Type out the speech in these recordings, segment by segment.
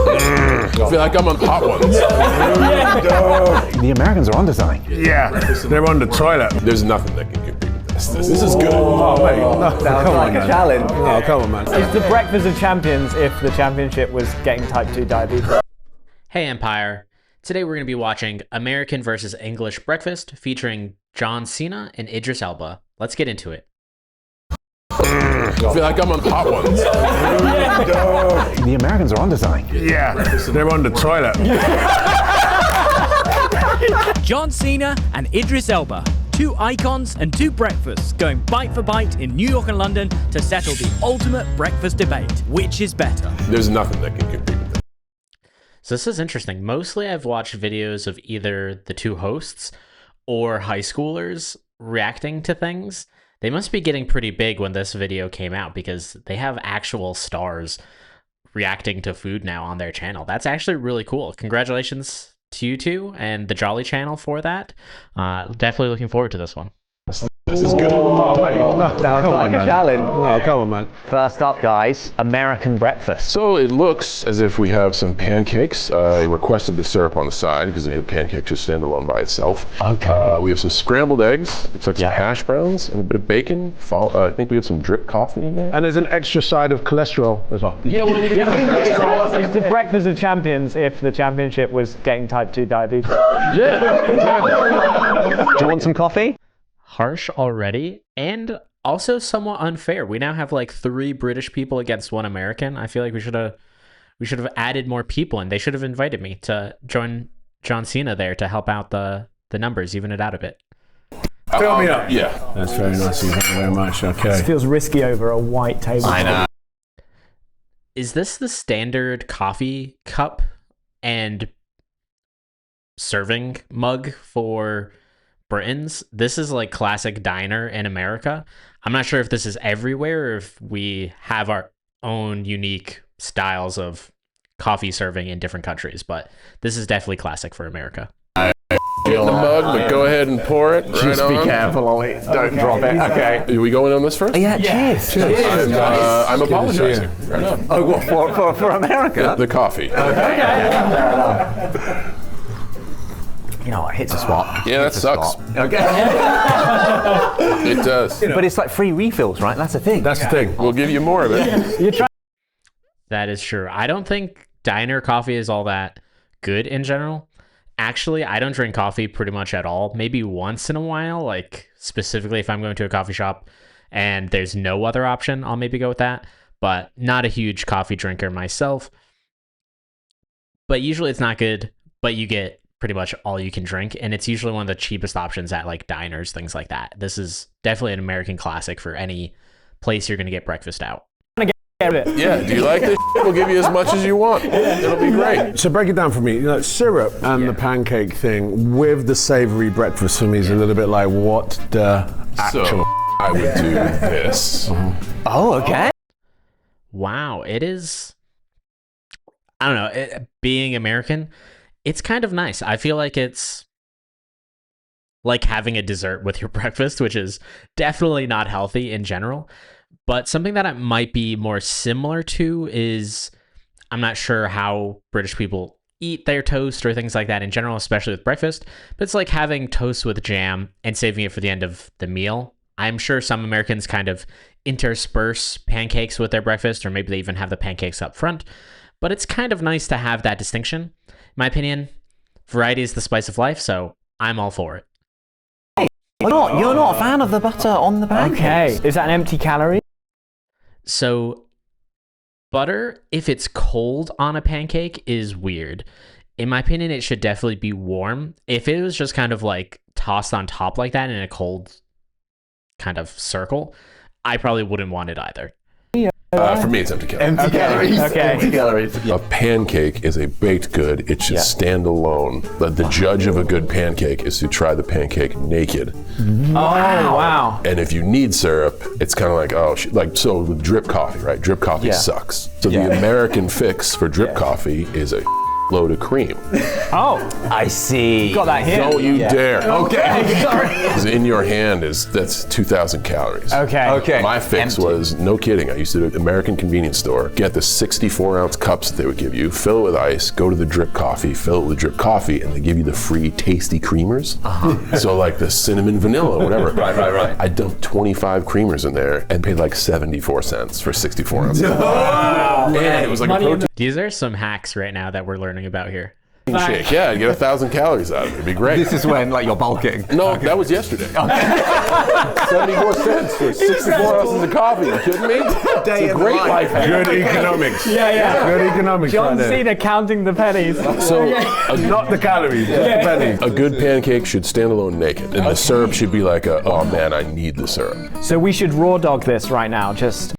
I feel like I'm on Hot Ones. The Americans are onto something. Yeah, they're on the toilet. There's nothing that can compete with this. This is good. Oh, mate. No, Sounds like a challenge. Oh, come on, man. It's the breakfast of champions if the championship was getting type 2 diabetes. Hey Empire. Today we're going to be watching American versus English Breakfast featuring John Cena and Idris Elba. Let's get into it. I feel like I'm on Hot Ones. The Americans are onto something. Yeah, they're on the toilet. John Cena and Idris Elba, two icons and two breakfasts going bite for bite in New York and London to settle the ultimate breakfast debate. Which is better? There's nothing that can compete with this. So this is interesting. Mostly I've watched videos of either the two hosts or high schoolers reacting to things. They must be getting pretty big when this video came out because they have actual stars reacting to food now on their channel. That's actually really cool. Congratulations to you two and the Jolly channel for that. Definitely looking forward to this one. This is good. Oh, mate. No, Sounds like a challenge. Oh, come on, man. First up, guys, American breakfast. So it looks as if we have some pancakes. I requested the syrup on the side because the pancake should stand alone by itself. Okay. We have some scrambled eggs. Looks like some hash browns and a bit of bacon. I think we have some drip coffee in there. And there's an extra side of cholesterol as well. It's the breakfast of champions if the championship was getting type 2 diabetes. Do you want some coffee? Harsh already, and also somewhat unfair. We now have like 3 British people against 1 American. I feel like we should have added more people, and they should have invited me to join John Cena there to help out the numbers, even it out a bit. Fill me up. Yeah. That's very nice of you. Thank you very much. Okay. This feels risky over a white table. I know. Is this the standard coffee cup and serving mug for Britons? This is like classic diner in America. I'm not sure if this is everywhere or if we have our own unique styles of coffee serving in different countries, but this is definitely classic for America. Get in the mug, but go ahead and pour it right Just be on. careful, Ollie. Don't drop it. Okay. Are we going on this first? Yeah, cheers. I'm apologizing right now. Oh, what, for America? The coffee. You know what, hits a spot. Yeah, that Hits a sucks. spot. Okay. It does. But it's like free refills, right? That's the thing. That's the thing. We'll give you more of it. That is true. I don't think diner coffee is all that good in general. Actually, I don't drink coffee pretty much at all. Maybe once in a while, like specifically if I'm going to a coffee shop and there's no other option, I'll maybe go with that. But not a huge coffee drinker myself. But usually it's not good, but you get pretty much all you can drink, and it's usually one of the cheapest options at like diners, things like that. This is definitely an American classic for any place you're going to get breakfast out. Yeah, do you like this? We'll give you as much as you want. It'll be great. So break it down for me. You know, syrup and the pancake thing with the savory breakfast for me is a little bit like what the actual. So I would do this. Oh, okay. Wow, it is, I don't know, being American, it's kind of nice. I feel like it's like having a dessert with your breakfast, which is definitely not healthy in general. But something that it might be more similar to is, I'm not sure how British people eat their toast or things like that in general, especially with breakfast, but it's like having toast with jam and saving it for the end of the meal. I'm sure some Americans kind of intersperse pancakes with their breakfast, or maybe they even have the pancakes up front, but it's kind of nice to have that distinction. In my opinion, variety is the spice of life, so I'm all for it. You're not a fan of the butter on the pancakes. Okay, is that an empty calorie? So butter, if it's cold on a pancake, is weird. In my opinion, it should definitely be warm. If it was just kind of like tossed on top like that in a cold kind of circle, I probably wouldn't want it either. For me, it's empty calories. Empty calories. Okay. Empty calories. A pancake is a baked good. It should stand alone. The judge of a good pancake is to try the pancake naked. Oh, wow. And if you need syrup, it's kind of like, so with drip coffee, right? Drip coffee sucks. So the American fix for drip coffee is a load of cream. Oh, I see. got that here. Don't you dare. Okay, sorry. 'Cause in your hand that's 2,000 calories. Okay. Okay. My fix was, no kidding, I used to do an American convenience store, get the 64-ounce cups that they would give you, fill it with ice, go to the drip coffee, fill it with drip coffee, and they give you the free tasty creamers. So like the cinnamon vanilla, whatever. Right. I dumped 25 creamers in there and paid like 74 cents for 64 ounces. And it was like a protein These are some hacks right now that we're learning about here. shake. Yeah, I'd get 1,000 calories out of it. It'd be great. This is when like you're bulking. No, that was yesterday. 74 cents for 64 ounces of coffee. You kidding me? It's a great life hack. Good economics. Yeah. Good economics John right there. Cena counting the pennies. So Not the calories, just the pennies. a good pancake should stand alone naked. And the syrup should be like oh man, I need the syrup. So we should raw dog this right now, just.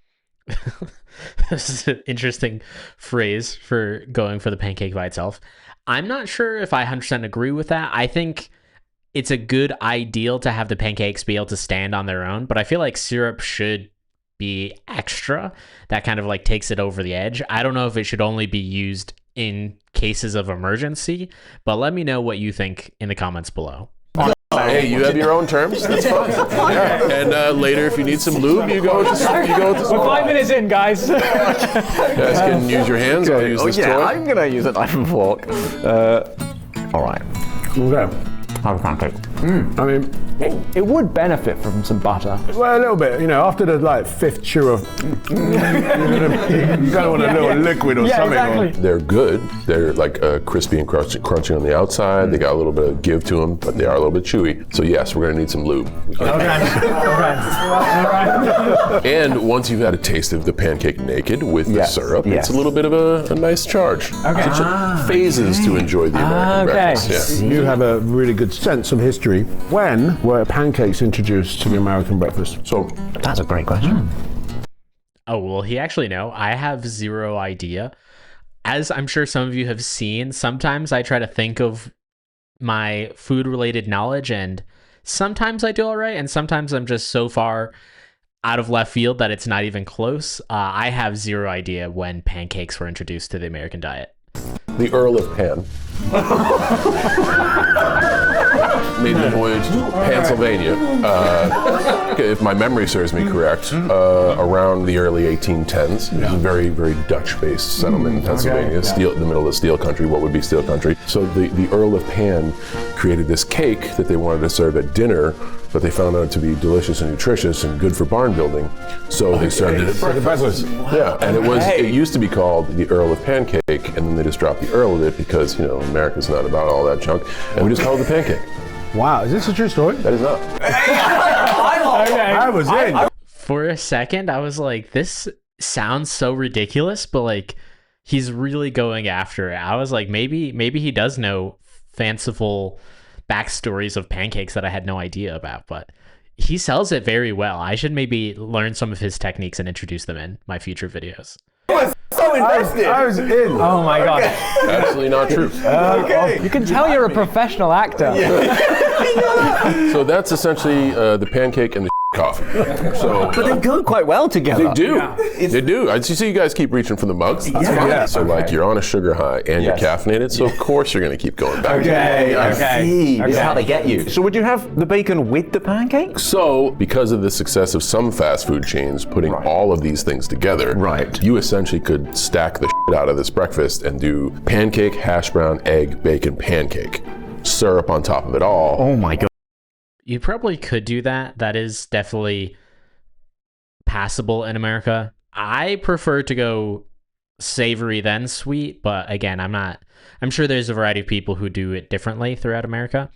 This is an interesting phrase for going for the pancake by itself. I'm not sure if I 100% agree with that. I think it's a good ideal to have the pancakes be able to stand on their own, but I feel like syrup should be extra. That kind of like takes it over the edge. I don't know if it should only be used in cases of emergency, but let me know what you think in the comments below. Hey, you have your own terms. That's fine. Yeah. And later, if you need some lube, you go with the We're 5 minutes in, guys. You guys can use your hands. I'll use this toy. I'm gonna use a knife and fork. All right. Okay. Have a pancake. I mean, It would benefit from some butter. well, a little bit. You know, after the like fifth chew of, you kind of want a little liquid or Yeah, something. exactly. They're good. They're like crispy and crunchy on the outside. They got a little bit of give to them, but they are a little bit chewy. So yes, we're gonna need some lube. And once you've had a taste of the pancake naked with the syrup, yes. it's a little bit of a nice charge. Okay. Phases to enjoy the American breakfast. Yeah. You have a really good sense of history. When were pancakes introduced to the American breakfast? So That's a great question. Oh, well, he actually know. I have zero idea. As I'm sure some of you have seen, sometimes I try to think of my food-related knowledge, and sometimes I do all right, and sometimes I'm just so far out of left field that it's not even close. I have zero idea when pancakes were introduced to the American diet. the Earl of Pan made the voyage to Pennsylvania, if my memory serves me correct, around the early 1810s. It was a very, very Dutch-based settlement in Pennsylvania, steel, the middle of steel country, what would be steel country. So the Earl of Pan created this cake that they wanted to serve at dinner, but they found out to be delicious and nutritious and good for barn building. So they served it at breakfast. Yeah, and it used to be called the Earl of Pancake, and then they just dropped the Earl of it because, you know, America's not about all that junk, and we just called it the pancake. Wow, is this a true story? That is not. I was in. For a second, I was like, this sounds so ridiculous, but like, he's really going after it. I was like, maybe he does know fanciful backstories of pancakes that I had no idea about, but he sells it very well. I should maybe learn some of his techniques and introduce them in my future videos. So invested. I was in. Oh my god. Absolutely not true. You can tell you're a professional actor. So that's essentially the pancake and the coffee. So But they go quite well together. they do. They do. I see you guys keep reaching for the mugs. That's fine. Yeah. So like you're on a sugar high and Yes. you're caffeinated, so of course you're going to keep going back. See, this is how they get you. So would you have the bacon with the pancakes? So, because of the success of some fast food chains putting all of these things together, Right. you essentially could stack the shit out of this breakfast and do pancake, hash brown, egg, bacon, pancake, syrup on top of it all. Oh my god. You probably could do that. That is definitely passable in America. I prefer to go savory then sweet, but again, I'm sure there's a variety of people who do it differently throughout America.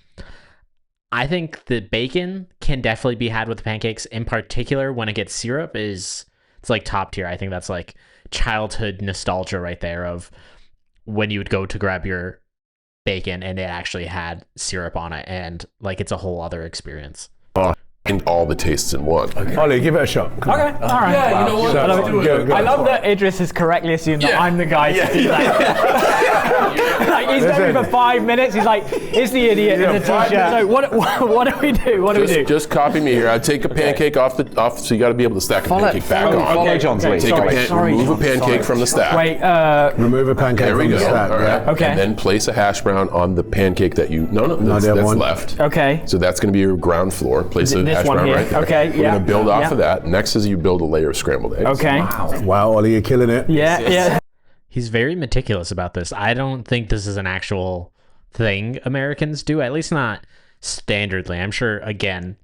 I think the bacon can definitely be had with the pancakes, in particular when it gets syrup it's like top tier. I think that's like childhood nostalgia right there of when you would go to grab your bacon and it actually had syrup on it, and like it's a whole other experience. And all the tastes in one. Ollie, give it a shot. Come on. Okay, all right. Yeah, you know what? So, Let's do it. go. I love that Idris has correctly assumed that I'm the guy to do that. Like he's going for 5 minutes. He's like, it's the idiot in the t-shirt. So what do we do? What do we do? Just copy me here. I take a pancake off, so you got to be able to stack a pancake back on. Follow John's lead. Remove a pancake from the stack. Wait, Remove a pancake There we from go. the stack. All right. Yeah. Okay. And then place a hash brown on the pancake that you. No, that's one. left. okay. So that's going to be your ground floor. Place a This hash one brown here. right there. Okay, We're yeah. going to build off Yeah. of that. Next is you build a layer of scrambled eggs. Okay. Wow, Ollie, you're killing it. Yeah. He's very meticulous about this. I don't think this is an actual thing Americans do, at least not standardly. I'm sure, again,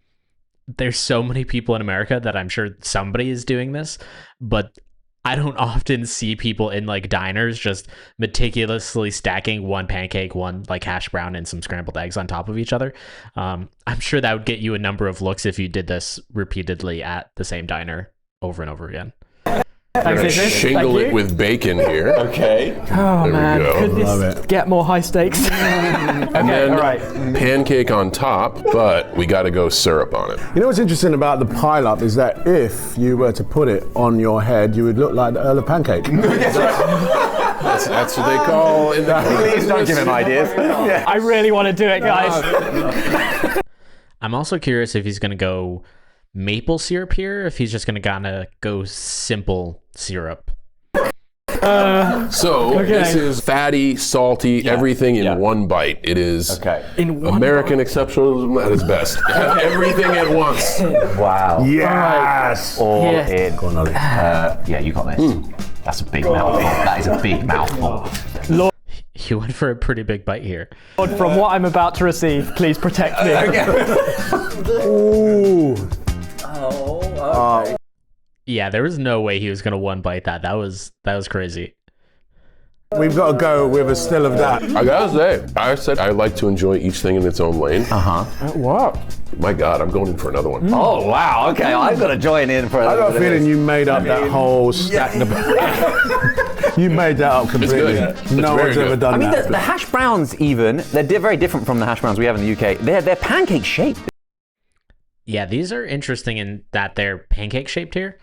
there's so many people in America that I'm sure somebody is doing this, but I don't often see people in like diners just meticulously stacking one pancake, one like hash brown, and some scrambled eggs on top of each other. I'm sure that would get you a number of looks if you did this repeatedly at the same diner over and over again. Thanks, We're going to Idris. shingle Thank it you. with bacon here. Okay. Oh There we man, go. could Love this it. get more high stakes? And Okay, then all right. pancake on top, but we got to go syrup on it. You know what's interesting about the pile-up is that if you were to put it on your head, you would look like the Earl of Pancake. That's what they call in the Please don't give him ideas. Yeah. I really want to do it, guys. I'm also curious if he's going to go maple syrup here, if he's just going to go simple syrup. So this is fatty, salty, everything in one bite. It is In one American exceptionalism at its best. Everything at once. Wow. Yes! All Yes. in. Go on, Ollie. Yeah, you got this. That's a big mouthful. That is a big mouthful. He went for a pretty big bite here. Lord, from what I'm about to receive, please protect me. Ooh. Yeah, there was no way he was going to one bite that. That was crazy. We've got to go with a still of that. I gotta say, I said I like to enjoy each thing in its own lane. What? My God, I'm going in for another one. Oh, wow. Okay, I've got to join in for a I little got a bit of feeling this. you made up that whole stack. You made that up completely. good. It's No very one's ever good. done I mean, that. the hash browns even, they're very different from the hash browns we have in the UK. They're pancake shaped. Yeah, these are interesting in that they're pancake shaped here.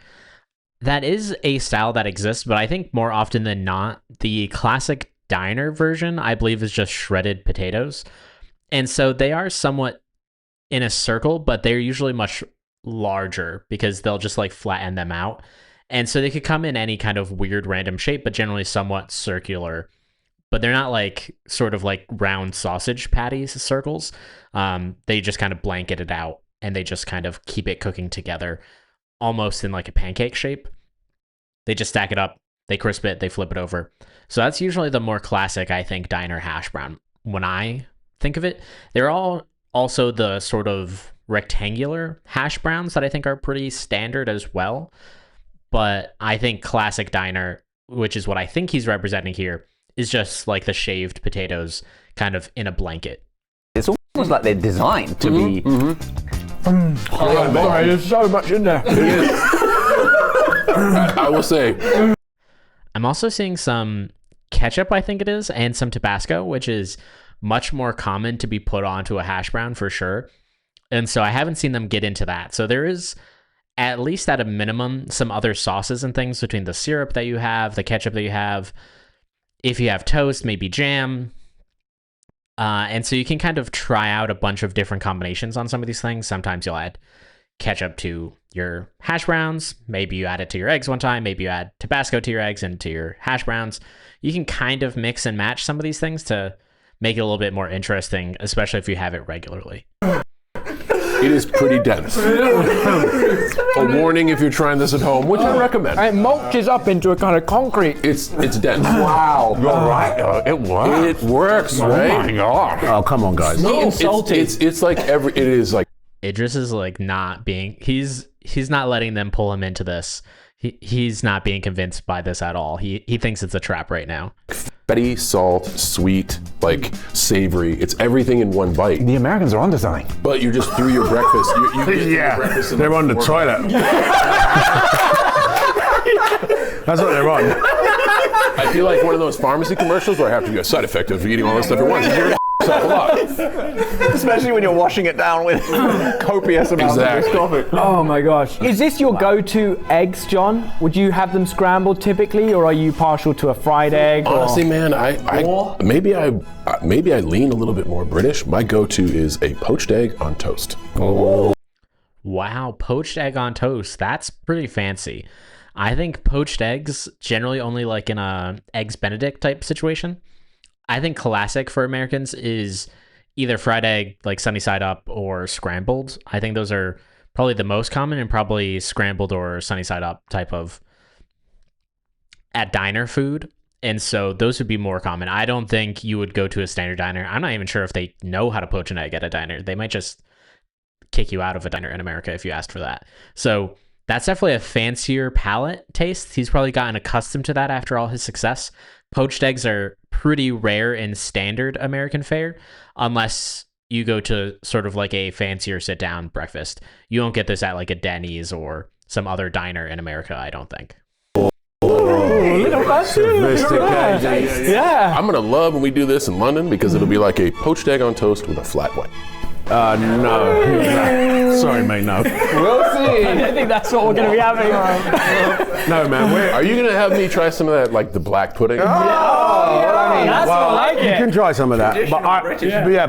That is a style that exists, but I think more often than not, the classic diner version, I believe, is just shredded potatoes. And so they are somewhat in a circle, but they're usually much larger because they'll just like flatten them out. And so they could come in any kind of weird random shape, but generally somewhat circular. But they're not like sort of like round sausage patties circles. They just kind of blanket it out and they just kind of keep it cooking together almost in like a pancake shape. They just stack it up, they crisp it, they flip it over. So that's usually the more classic, I think, diner hash brown. When I think of it, they're all also the sort of rectangular hash browns that I think are pretty standard as well. But I think classic diner, which is what I think he's representing here, is just like the shaved potatoes kind of in a blanket. It's almost like they're designed to be... There's so much in there. I will say, I'm also seeing some ketchup, I think it is, and some Tabasco, which is much more common to be put onto a hash brown for sure. And so I haven't seen them get into that. So there is, at least at a minimum, some other sauces and things between the syrup that you have, the ketchup that you have. If you have toast, maybe jam. And so you can kind of try out a bunch of different combinations on some of these things. Sometimes you'll add ketchup to your hash browns. Maybe you add it to your eggs one time. Maybe you add Tabasco to your eggs and to your hash browns. You can kind of mix and match some of these things to make it a little bit more interesting, especially if you have it regularly. it is pretty dense. A warning if you're trying this at home, which I recommend. It mulches up into a kind of concrete. It's dense. Wow. You're right. It works. It works, right? Oh my God. Oh, come on, guys. No, it's like it is like Idris is like not being, he's not letting them pull him into this. He's not being convinced by this at all. He thinks it's a trap right now. fatty, salt, sweet, like savory. It's everything in one bite. The Americans are onto something. But you're just through your breakfast. You get through your breakfast in They're like on the 4 toilet. minutes. That's what they're on. I feel like one of those pharmacy commercials where I have to be a side effect of eating all this stuff at once. You're a lot. Especially when you're washing it down with copious amounts of this coffee. Oh my gosh. Is this your go-to eggs, John? Would you have them scrambled typically, or are you partial to a fried egg? Honestly, man, maybe I lean a little bit more British. My go-to is a poached egg on toast. Wow, poached egg on toast. That's pretty fancy. I think poached eggs generally only like in a eggs Benedict type situation. I think classic for Americans is either fried egg, like sunny side up, or scrambled. I think those are probably the most common, and probably scrambled or sunny side up type of at diner food. And so those would be more common. I don't think you would go to a standard diner. I'm not even sure if they know how to poach an egg at a diner. They might just kick you out of a diner in America if you asked for that. So that's definitely a fancier palate taste. He's probably gotten accustomed to that after all his success. Poached eggs are pretty rare in standard American fare, unless you go to sort of like a fancier sit-down breakfast. You won't get this at like a Denny's or some other diner in America, I don't think. Yeah. I'm gonna love when we do this in London because it'll be like a poached egg on toast with a flat white. No. Sorry, mate, no. We'll see. I don't think that's what we're going to be having. No, man. Are you gonna have me try some of that, like the black pudding? That's what I like You it. can try some of that,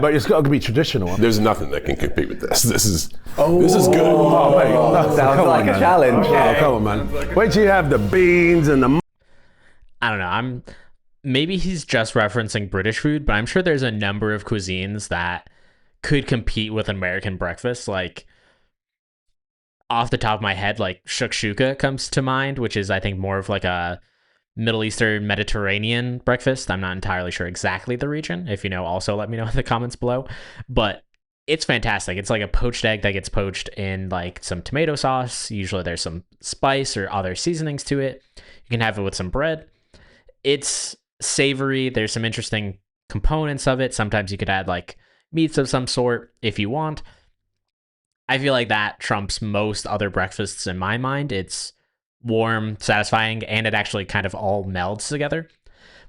but it's got to be traditional. There's nothing that can compete with this. This is good. Oh, mate. Sounds like a challenge. Oh, come on, man. Wait till you have the beans and the... I don't know. Maybe he's just referencing British food, but I'm sure there's a number of cuisines that could compete with American breakfast. Like, off the top of my head, like shakshuka comes to mind, which is, I think, more of like a Middle Eastern Mediterranean breakfast. I'm not entirely sure exactly the region. If you know, also let me know in the comments below. But it's fantastic. It's like a poached egg that gets poached in like some tomato sauce. Usually there's some spice or other seasonings to it. You can have it with some bread. It's savory. There's some interesting components of it. Sometimes you could add like meats of some sort if you want. I feel like that trumps most other breakfasts in my mind. It's warm, satisfying, and it actually kind of all melds together.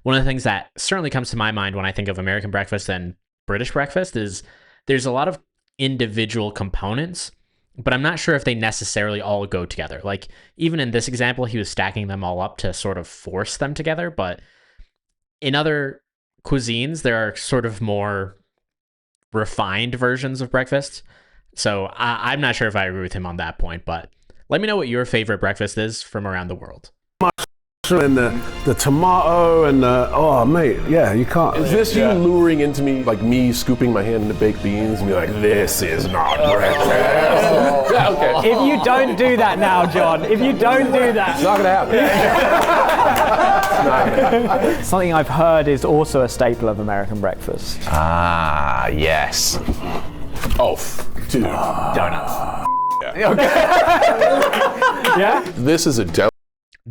One of the things that certainly comes to my mind when I think of American breakfast and British breakfast is there's a lot of individual components, but I'm not sure if they necessarily all go together. Like, even in this example, he was stacking them all up to sort of force them together, but in other cuisines, there are sort of more refined versions of breakfast. So I'm not sure if I agree with him on that point, but let me know what your favorite breakfast is from around the world. And the tomato and oh, mate, yeah, you can't. Is this you luring into me, like me scooping my hand into baked beans and be like, this is not breakfast? Yeah, okay. If you don't do that now, John, if you don't do that. It's not gonna happen. Something I've heard is also a staple of American breakfast. Ah, yes. Oh, dude. Donuts. Yeah? This is a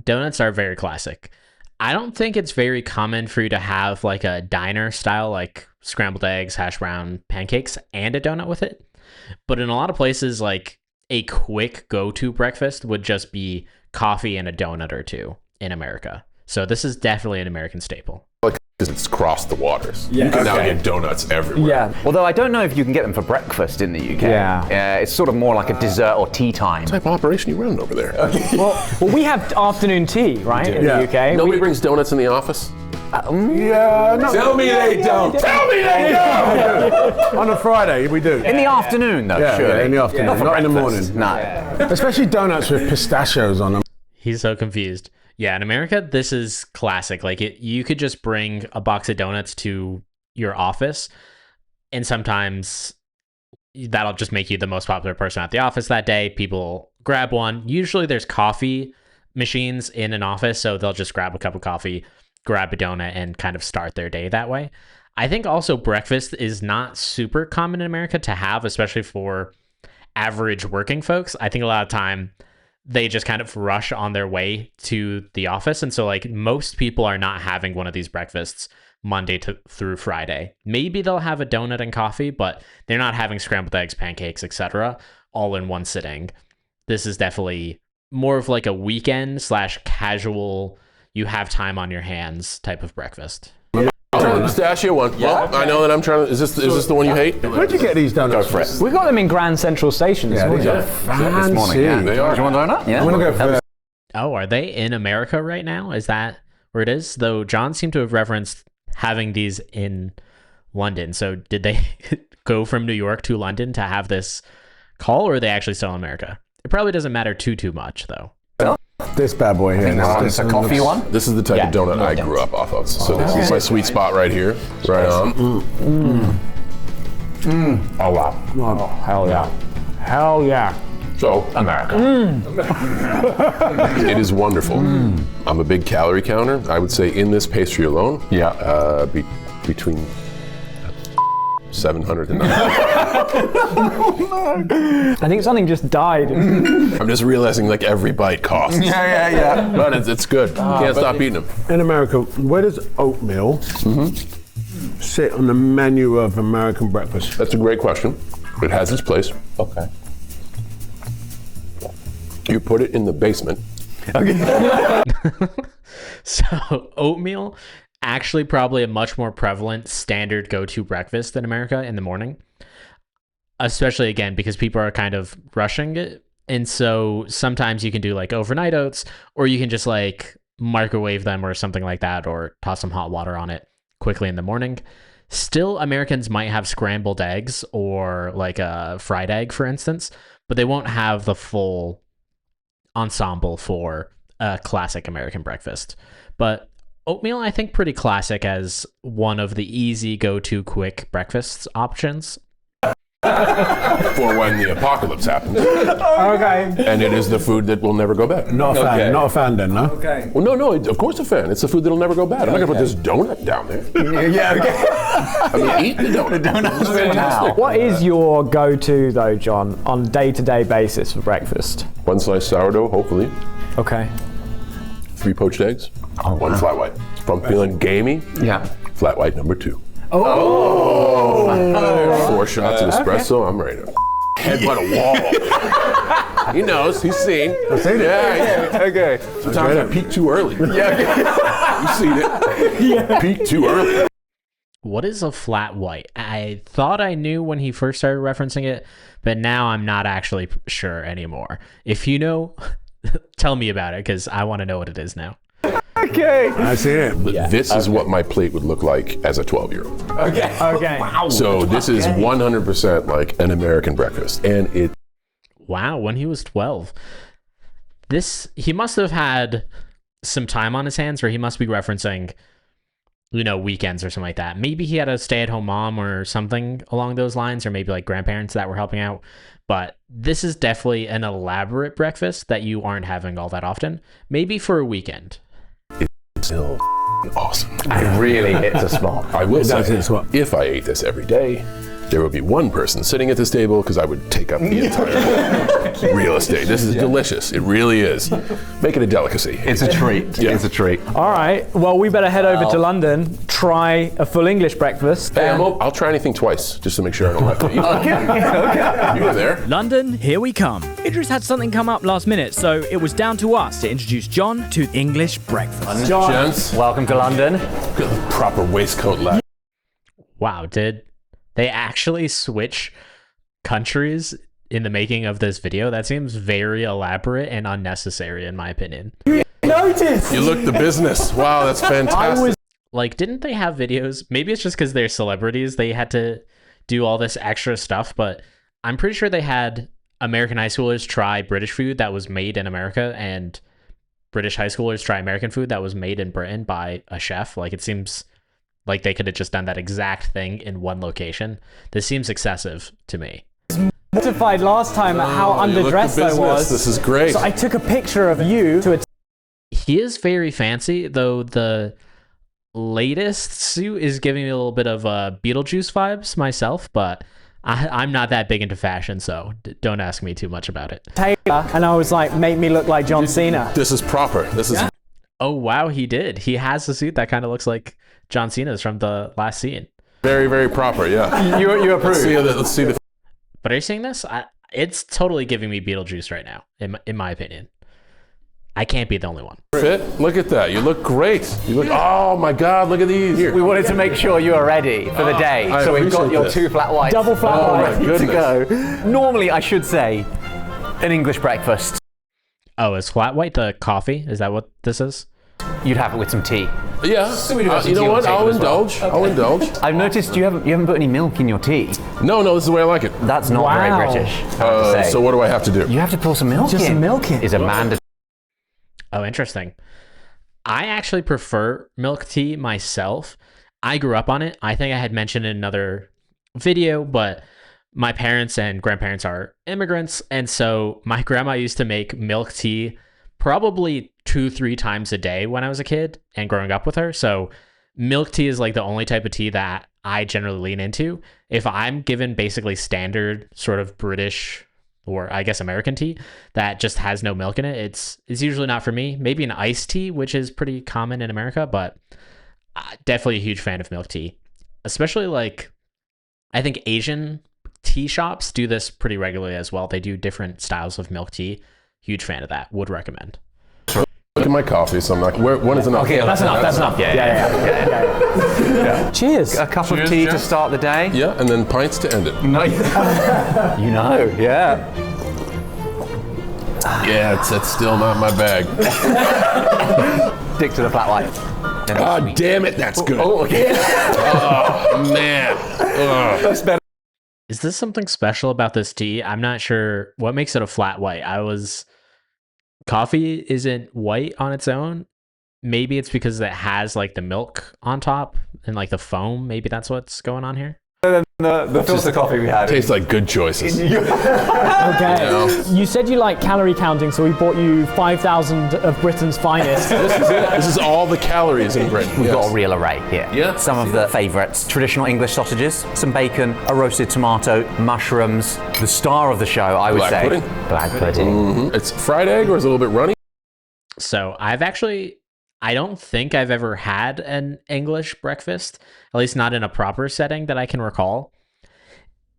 Donuts are very classic. I don't think it's very common for you to have like a diner style, like scrambled eggs, hash brown, pancakes, and a donut with it. But in a lot of places, like a quick go-to breakfast would just be coffee and a donut or two in America. So this is definitely an American staple. because it's crossed the waters. You can now get donuts everywhere. Yeah. Although I don't know if you can get them for breakfast in the UK. Yeah. It's sort of more like a dessert or tea time. What type of operation you running over there? Well, we have afternoon tea, right, in the UK. Nobody brings donuts in the office? Yeah, no. Tell me they don't! Tell me they don't! On a Friday, we do. In the afternoon, though, Yeah, surely. in the afternoon, not in the morning. No. Especially donuts with pistachios on them. He's so confused. Yeah, in America, this is classic. Like, you could just bring a box of donuts to your office, and sometimes that'll just make you the most popular person at the office that day. People grab one. Usually there's coffee machines in an office, so they'll just grab a cup of coffee, grab a donut, and kind of start their day that way. I think also breakfast is not super common in America to have, especially for average working folks. I think a lot of time they just kind of rush on their way to the office. And so like most people are not having one of these breakfasts Monday through Friday. Maybe they'll have a donut and coffee, but they're not having scrambled eggs, pancakes, etc. all in one sitting. This is definitely more of like a weekend / casual, you have time on your hands type of breakfast. I'll Pistachio one. Well, I know that I'm trying to. Is this the one you hate? Where'd you get these donuts? Go for it. We got them in Grand Central Station this morning. These are This morning, yeah. fancy. They are. Do you want a donut? Yeah. I'm gonna go for Oh, are they in America right now? Is that where it is? Though John seemed to have referenced having these in London. So did they go from New York to London to have this call, or are they actually still in America? It probably doesn't matter too much, though. this bad boy here. It's a coffee one. This is the type of donut I grew up off of. So this is my sweet spot right here. Right on. Oh wow. Oh, hell yeah. Hell yeah. So America. it is wonderful. I'm a big calorie counter. I would say in this pastry alone, between 700 and 900. I think something just died. I'm just realizing like every bite costs. Yeah. But it's good. Can't stop eating them. In America, where does oatmeal sit on the menu of American breakfast? That's a great question. It has its place. Okay. You put it in the basement. So oatmeal, actually probably a much more prevalent standard go-to breakfast in America in the morning. Especially again, because people are kind of rushing it. And so sometimes you can do like overnight oats, or you can just like microwave them or something like that, or toss some hot water on it quickly in the morning. Still, Americans might have scrambled eggs or like a fried egg, for instance, but they won't have the full ensemble for a classic American breakfast. But oatmeal, I think, pretty classic as one of the easy go-to quick breakfast options. For when the apocalypse happens. Okay. And it is the food that will never go bad. Not a fan. Not a fan then, no? Okay. Well, no, of course a fan. It's the food that'll never go bad. I'm not going to put this donut down there. I mean, eat the donut. What is your go-to though, John, on day-to-day basis for breakfast? One slice sourdough, hopefully. Okay. 3 poached eggs. 1 flat white. If I'm feeling gamey, flat white number 2. 4 shots of espresso. I'm ready to headbutt a wall. He knows. He's seen. I've seen it. Yeah. Okay. Sometimes I peak too early. You've seen it. Peak too early. What is a flat white? I thought I knew when he first started referencing it, but now I'm not actually sure anymore. If you know, tell me about it, because I want to know what it is now. Okay. I see it. This is what my plate would look like as a 12-year-old. Okay. So this is 100% like an American breakfast. And it... Wow, when he was 12. He must have had some time on his hands, or he must be referencing, weekends or something like that. Maybe he had a stay-at-home mom or something along those lines, or maybe like grandparents that were helping out. But this is definitely an elaborate breakfast that you aren't having all that often. Maybe for a weekend. It's still awesome. It really hits a spot. I will say, hit a spot. if I ate this every day, there would be one person sitting at this table because I would take up the entire real estate. This is delicious. It really is. Make it a delicacy. It's a treat. Yeah. It's a treat. All right. Well, we better head over to London, try a full English breakfast. Hey, I'll try anything twice just to make sure I don't have to eat. Okay. You were there. London, here we come. Idris had something come up last minute, so it was down to us to introduce John to English breakfast. Gents, Welcome to London. proper waistcoat lad. Wow, did they actually switch countries in the making of this video? That seems very elaborate and unnecessary, in my opinion. Notice. You look the business. Wow, that's fantastic. Like, didn't they have videos? Maybe it's just because they're celebrities. They had to do all this extra stuff, but I'm pretty sure they had American high schoolers try British food that was made in America, and British high schoolers try American food that was made in Britain by a chef. Like, it seems like they could have just done that exact thing in one location. This seems excessive to me. Mortified last time at how You look the underdressed I business. was. This is great. So I took a picture of you to a He is very fancy, though the latest suit is giving me a little bit of Beetlejuice vibes myself, but I'm not that big into fashion, so don't ask me too much about it. tailor, and I was like, make me look like John Cena. This is proper. This is Oh, wow, he did. He has a suit that kind of looks like John Cena's from the last scene. very, very proper. Yeah. You approve. Let's see the. But are you seeing this? It's totally giving me Beetlejuice right now, in my opinion. I can't be the only one. Fit? Look at that. You look great. You look. Oh my God! Look at these. Here. We wanted to make sure you are ready for the day, I so we've got appreciate your this. 2 flat whites. Double flat white. my to go. Normally, I should say an English breakfast. Oh, is flat white the coffee? Is that what this is? You'd have it with some tea. Yeah. we do have some You know tea on what? the table I'll as well. indulge. I'll indulge. I've noticed you haven't put any milk in your tea. No, this is the way I like it. That's not Wow. very British. I have to say. So what do I have to do? You have to pour some milk Just in. some milk in. Is a mandatory. Oh, interesting. I actually prefer milk tea myself. I grew up on it. I think I had mentioned in another video, but my parents and grandparents are immigrants, and so my grandma used to make milk tea probably 2-3 times a day when I was a kid and growing up with her. So milk tea is like the only type of tea that I generally lean into. If I'm given basically standard sort of British or I guess American tea that just has no milk in it, it's usually not for me. Maybe an iced tea, which is pretty common in America, but definitely a huge fan of milk tea. Especially like, I think Asian tea shops do this pretty regularly as well. They do different styles of milk tea. Huge fan of that. Would recommend. Look at my coffee, so I'm like, when is enough? Okay, that's enough. That's enough. Yeah. Cheers. A cup of Cheers, tea Jeff. to start the day. Yeah, and then pints to end it. No. You know. Yeah. Yeah, that's still not my bag. Stick to the flat white. Oh, damn it, that's good. Oh, okay. Oh, man. That's better. Is this something special about this tea? I'm not sure what makes it a flat white. Coffee isn't white on its own. Maybe it's because it has like the milk on top and like the foam. Maybe that's what's going on here. The filter coffee we had. Tastes like good choices. Okay. You said you like calorie counting, so we bought you 5,000 of Britain's finest. This is all the calories in Britain. We've got a real array here. Yeah. Some of the favourites. Traditional English sausages, some bacon, a roasted tomato, mushrooms. The star of the show, I would Black say. pudding. Black pudding. It's fried egg or is it a little bit runny? So I don't think I've ever had an English breakfast, at least not in a proper setting that I can recall.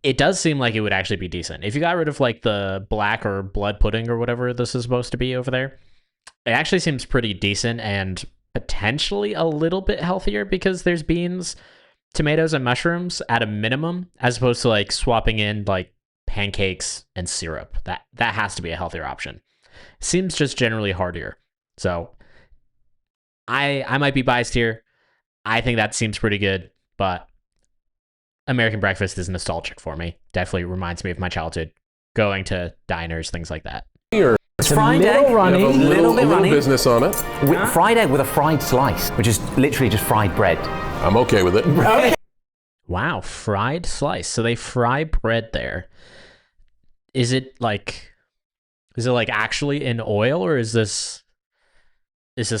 It does seem like it would actually be decent. If you got rid of like the black or blood pudding or whatever this is supposed to be over there, it actually seems pretty decent and potentially a little bit healthier because there's beans, tomatoes, and mushrooms at a minimum, as opposed to like swapping in like pancakes and syrup. That has to be a healthier option. Seems just generally heartier. So I might be biased here. I think that seems pretty good, but American breakfast is nostalgic for me. Definitely reminds me of my childhood, going to diners, things like that. It's fried little egg. runny. A Little bit little runny. business on it. With fried egg with a fried slice, which is literally just fried bread. I'm okay with it. Wow, fried slice. So they fry bread there. Is it like actually in oil, or is this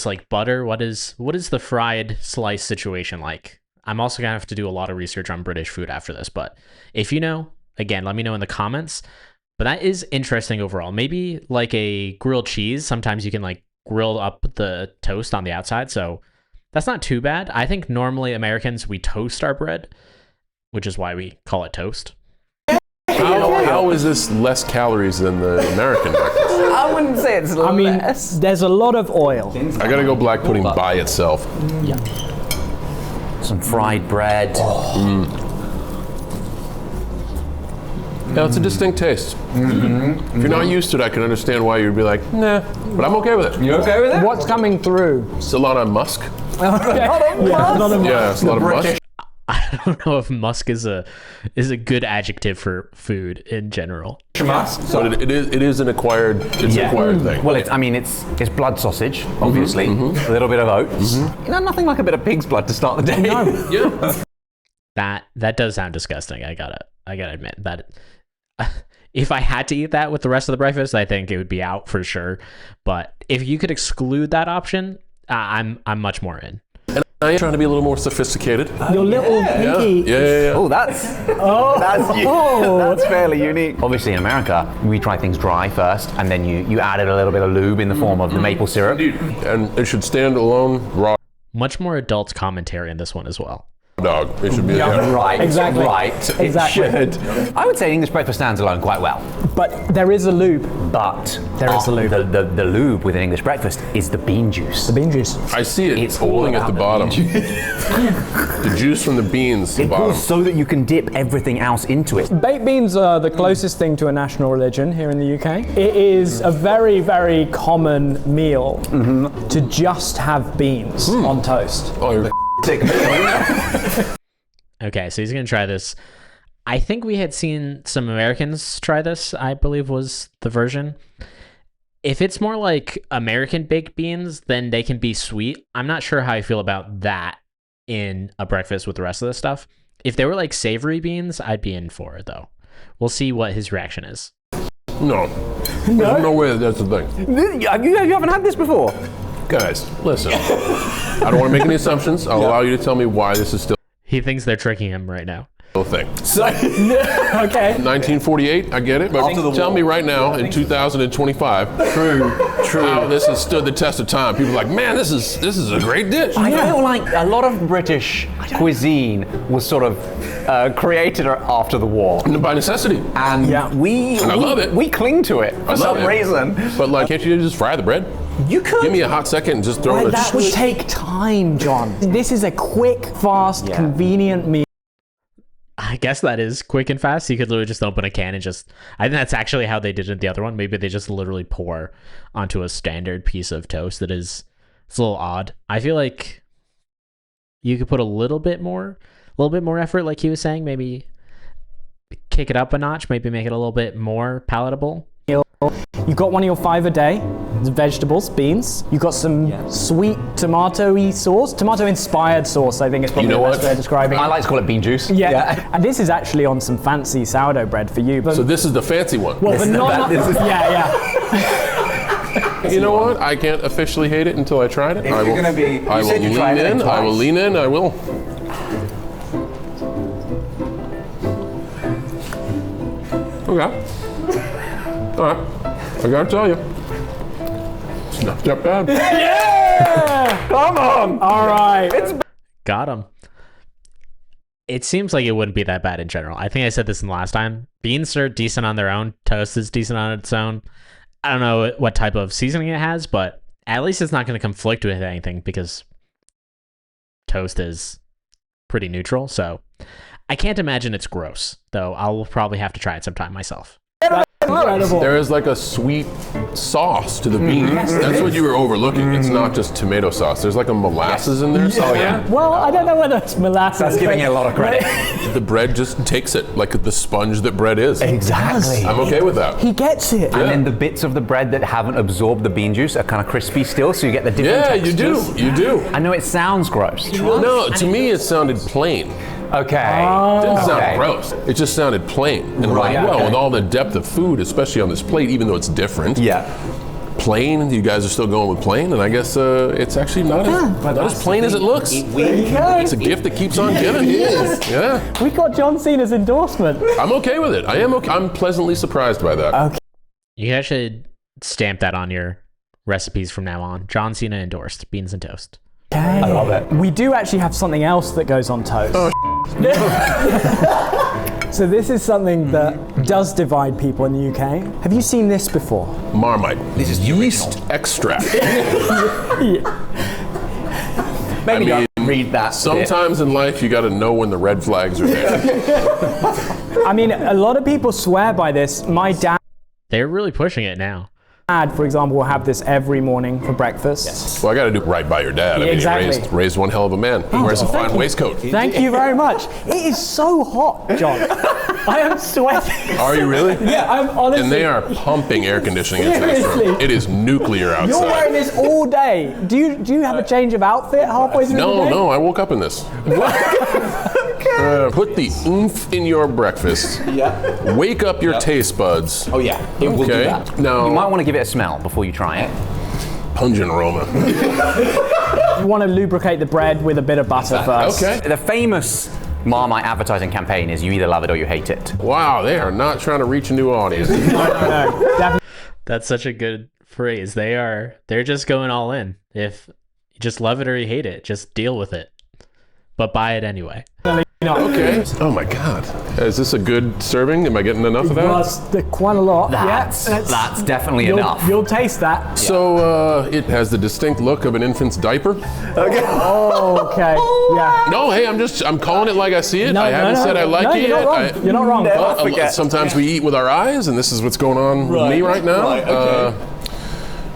like butter? What is the fried slice situation like? I'm also gonna have to do a lot of research on British food after this, but if you know, again, let me know in the comments. But that is interesting overall. Maybe like a grilled cheese. Sometimes you can like grill up the toast on the outside, so that's not too bad. I think normally Americans, we toast our bread, which is why we call it toast. How is this less calories than the American breakfast? I wouldn't say it's I mean, there's a lot of oil. I gotta go black pudding by itself. Some fried bread. Yeah, it's a distinct taste. If you're not used to it, I can understand why you'd be like, nah, but I'm okay with it. You okay with it? What's coming through? It's a lot on musk. Yeah, not a Yeah, it's a lot of musk. I don't know if musk is a good adjective for food in general. But it is an acquired thing. Well, it's blood sausage, obviously. A little bit of oats. You know, nothing like a bit of pig's blood to start the day. Yeah. That does sound disgusting. I gotta admit that. If I had to eat that with the rest of the breakfast, I think it would be out for sure. But if you could exclude that option, I'm much more in. And I am trying to be a little more sophisticated. Your little pinky. Yeah. Oh, that's fairly unique. Obviously, in America, we try things dry first, and then you added a little bit of lube in the form of the maple syrup. And it should stand alone raw. Much more adult commentary in this one as well. dog. It should be a hot dog. Right. Exactly. Right. Exactly. It should. I would say English breakfast stands alone quite well. But there is a lube. But There is a lube. The lube with an English breakfast is the bean juice. The bean juice. I see it It's pooling all at the about bottom. the The juice from the beans, the It bottom. pulls so that you can dip everything else into it. Baked beans are the closest thing to a national religion here in the UK. It is a very, very common meal to just have beans on toast. Oh, you're Okay, so he's gonna try this. I think we had seen some Americans try this, I believe was the version. If it's more like American baked beans, then they can be sweet. I'm not sure how I feel about that in a breakfast with the rest of the stuff. If they were like savory beans, I'd be in for it though. We'll see what his reaction is. no. There's no way that's the thing. You haven't had this before? Guys, listen. I don't want to make any assumptions. I'll allow you to tell me why this is still He thinks they're tricking him right now. a thing. Okay. 1948, I get it, but tell me right now, in 2025, how this has stood the test of time. People are like, man, this is a great dish. I feel like a lot of British cuisine was sort of created after the war. By necessity. And Yeah. I love it. we cling to it for I love some it. reason. But like, can't you just fry the bread? You could. Give me a hot second and just throw Right, it. that would take time, John. This is a quick, fast, convenient meal. I guess that is quick and fast. You could literally just open a can and just... I think that's actually how they did it in the other one. Maybe they just literally pour onto a standard piece of toast that is... It's a little odd. I feel like you could put a little bit more effort, like he was saying. Maybe kick it up a notch. Maybe make it a little bit more palatable. You've got one of your 5 a day. It's vegetables, beans. You've got some sweet tomato-y sauce. Tomato-inspired sauce, I think is probably You know the best what? way of describing I it. like to call it bean juice. Yeah. And this is actually on some fancy sourdough bread for you. But, So this is the fancy one. well, but not... Yeah. You know what? I can't officially hate it until I tried it. I will, gonna be- you I will said you tried lean it in. I will twice. lean in. I will. Okay. All right. I gotta tell you, it's not that bad. Come on! All right. Got him. It seems like it wouldn't be that bad in general. I think I said this in the last time. Beans are decent on their own. Toast is decent on its own. I don't know what type of seasoning it has, but at least it's not going to conflict with anything because toast is pretty neutral. So I can't imagine it's gross, though I'll probably have to try it sometime myself. Incredible. There is like a sweet sauce to the beans. That's what you were overlooking. It's not just tomato sauce. There's like a molasses in there. Oh, yeah. Well, I don't know whether it's molasses. That's giving but- you a lot of credit. The bread just takes it like the sponge that bread is. Exactly. I'm okay with that. He gets it. And then the bits of the bread that haven't absorbed the bean juice are kind of crispy still, so you get the different Yeah, you textures. do. You do. I know it sounds gross. No, to me it sounded plain. Okay. It didn't Okay. sound gross. It just sounded plain. And I'm Right, like, well, okay. with all the depth of food, especially on this plate, even though it's different, Yeah. plain, you guys are still going with plain, and I guess it's actually not as plain as it looks. It's a gift that keeps on giving. Yeah, We got John Cena's endorsement. I'm okay with it. I am okay. I'm pleasantly surprised by that. You guys should stamp that on your recipes from now on. John Cena endorsed beans and toast. I love it. We do actually have something else that goes on toast. So this is something that does divide people in the UK. Have you seen this before? Marmite. This is yeast extract. Maybe I mean, don't read that. Sometimes in life, you got to know when the red flags are there. I mean, a lot of people swear by this. My dad, They're really pushing it now. for example, will have this every morning for breakfast. Well, I got to do right by your dad. I mean, Exactly. he raised one hell of a man. He wears a fine waistcoat. Thank you very much. It is so hot, John. I am sweating. Are you really? Yeah, I'm honestly. And they are pumping air conditioning into this room. Seriously? It is nuclear You're wearing outside. this all day. Do you have a change of outfit halfway through the No, day? no, I woke up in this. Put the oomph in your breakfast. Yeah. Wake up your taste buds. Oh yeah. It will do Okay. that. Now, You might want to give it a smell before you try it. pungent aroma. You want to lubricate the bread with a bit of butter first. Okay. The famous Marmite advertising campaign is you either love it or you hate it. Wow, they are not trying to reach a new audience. No, definitely. That's such a good phrase. They're just going all in. If you just love it or you hate it, just deal with it. but buy it anyway. Okay. Oh my God. Is this a good serving? Am I getting enough of that? Well, it's quite a lot. That's definitely enough. You'll taste that. So it has the distinct look of an infant's diaper. Okay. Oh, okay. Yeah. No, hey, I'm calling it like I see it. I haven't said I like it you're not yet. wrong. You're not wrong. But sometimes we eat with our eyes, and this is what's going on with me right now. Right, okay.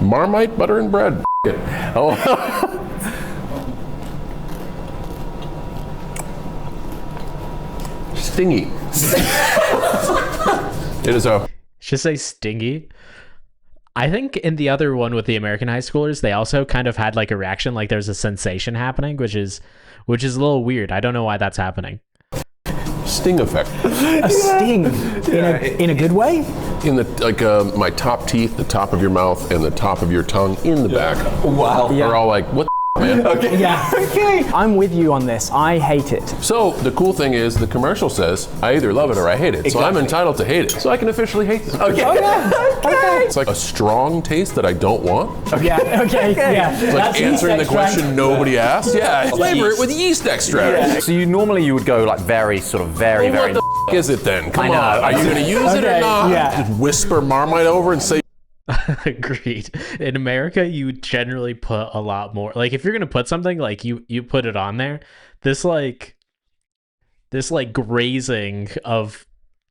Marmite, butter, and bread. Oh. Stingy. It is a. Should say stingy. I think in the other one with the American high schoolers, they also kind of had like a reaction, like there's a sensation happening, which is a little weird. I don't know why that's happening. Sting effect. A sting in a good way? In the my top teeth, the top of your mouth, and the top of your tongue in the back. Wow. Are all like, what the man? Okay. Yeah. Okay. I'm with you on this. I hate it. So the cool thing is the commercial says I either love it or I hate it. So I'm entitled to hate it. So I can officially hate this. Okay. Okay. It's like a strong taste that I don't want. Yeah. Okay. Yeah. It's like answering the question nobody asked. Yeah, flavor it with yeast extract. So you would go like very very. What the f- is it then? Come I know. on. Are you going to use it or Okay, not? yeah. Just whisper Marmite over and say. Agreed. In America, you generally put a lot more. Like if you're gonna put something, like you put it on there. This grazing of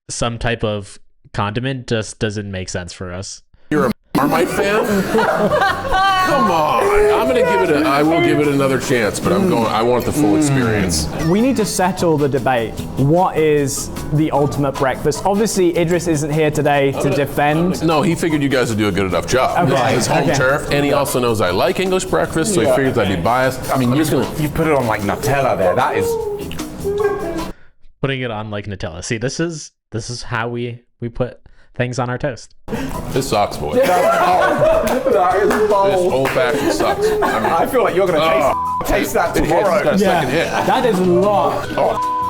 some type of condiment just doesn't make sense for us. You're a Marmite fan? Come on. I will give it another chance, but I want the full experience. We need to settle the debate. What is the ultimate breakfast? Obviously, Idris isn't here today to defend. No, he figured you guys would do a good enough job. Okay. His home Okay. turf, and he also knows I like English breakfast, so he figures I'd be biased. I mean, you put it on like Nutella there. That is. Putting it on like Nutella. See, this is how we put things on our toast. This sucks, boy. That is This bold. old-fashioned sucks. I mean, I feel like you're going to taste that it hits, tomorrow. got a second hit. That is a lot.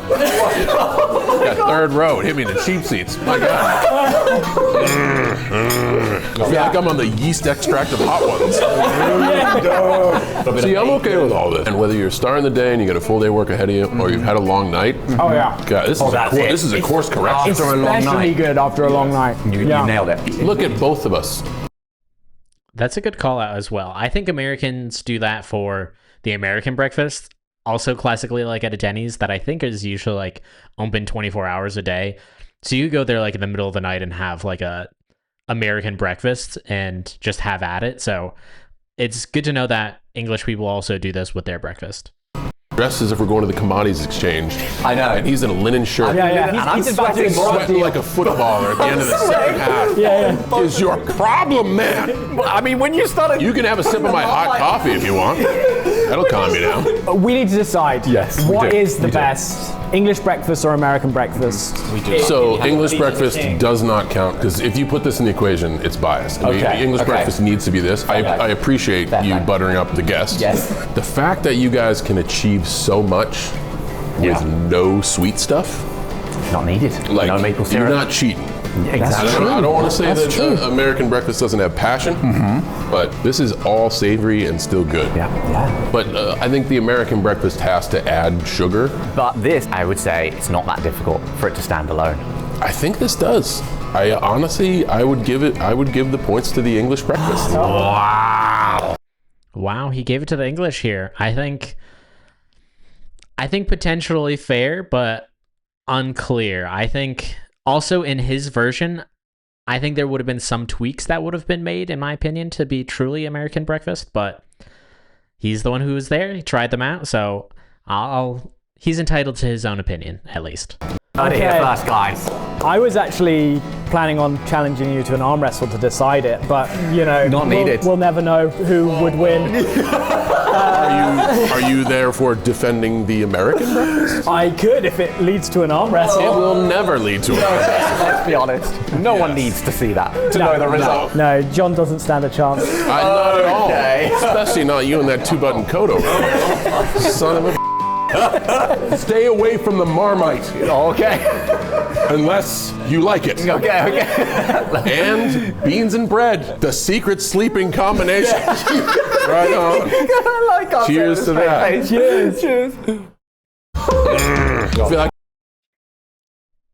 Got third row. It hit me in the cheap seats. My God. I feel like I'm on the yeast extract of hot ones. See, I'm okay with all this. And whether you're starting the day and you got a full day work ahead of you, or you've had a long night, Oh yeah. God, this is a course correction. After a long Especially night. good after a long night. You nailed it. Look at both of us. That's a good call out as well. I think Americans do that for the American breakfast. Also classically like at a Denny's that I think is usually like open 24 hours a day. So you go there like in the middle of the night and have like a American breakfast and just have at it. So it's good to know that English people also do this with their breakfast. Dressed as if we're going to the commodities exchange. I know. And he's in a linen shirt. Yeah. He's about to Sweating like a footballer at the end of the second half. Yeah. Is your problem, man? I mean, when you started. You can have a sip of my hot coffee if you want. That'll calm you down. We need to decide. Yes, we What do. is the We do. best? English breakfast or American breakfast? So English breakfast does not count because if you put this in the equation, it's biased. I mean, Okay, English okay. breakfast needs to be this. I appreciate you fair. buttering up the guest. Yes. The fact that you guys can achieve so much with no sweet stuff, Not needed. like no maple you're syrup. not cheating. Exactly. I don't want to say that American breakfast doesn't have passion, but this is all savory and still good. Yeah. But I think the American breakfast has to add sugar. But this, I would say, it's not that difficult for it to stand alone. I think this does. I honestly, I would give the points to the English breakfast. Wow, he gave it to the English here. I think potentially fair, but unclear. I think also in his version, I think there would have been some tweaks that would have been made, in my opinion, to be truly American breakfast, but he's the one who was there. He tried them out, so he's entitled to his own opinion, at least. Heard it here first, guys. I was actually planning on challenging you to an arm wrestle to decide it, but you know, Not needed. We'll never know who would win. Are you there for defending the American breakfast? I could if it leads to an arm It wrestle. will never lead to a Let's be honest. No one needs to see that to know the result. No, John doesn't stand a chance. Not at all. Okay. Especially not you in that two-button coat over there. Son of a. Stay away from the Marmite. Okay. Unless you like it. Okay. And beans and bread, the secret sleeping combination. Right on. Cheers to that. Cheers. I feel like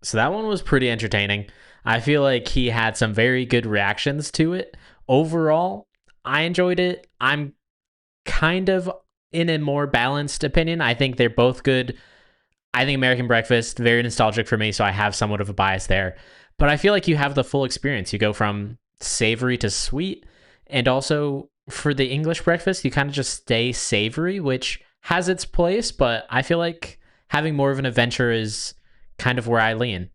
So that one was pretty entertaining. I feel like he had some very good reactions to it. Overall, I enjoyed it. I'm kind of in a more balanced opinion. I think they're both good. I think American Breakfast, very nostalgic for me, so I have somewhat of a bias there. But I feel like you have the full experience. You go from savory to sweet, and also for the English breakfast, you kind of just stay savory, which has its place, but I feel like having more of an adventure is kind of where I lean.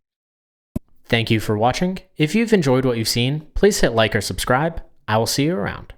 Thank you for watching. If you've enjoyed what you've seen, please hit like or subscribe. I will see you around.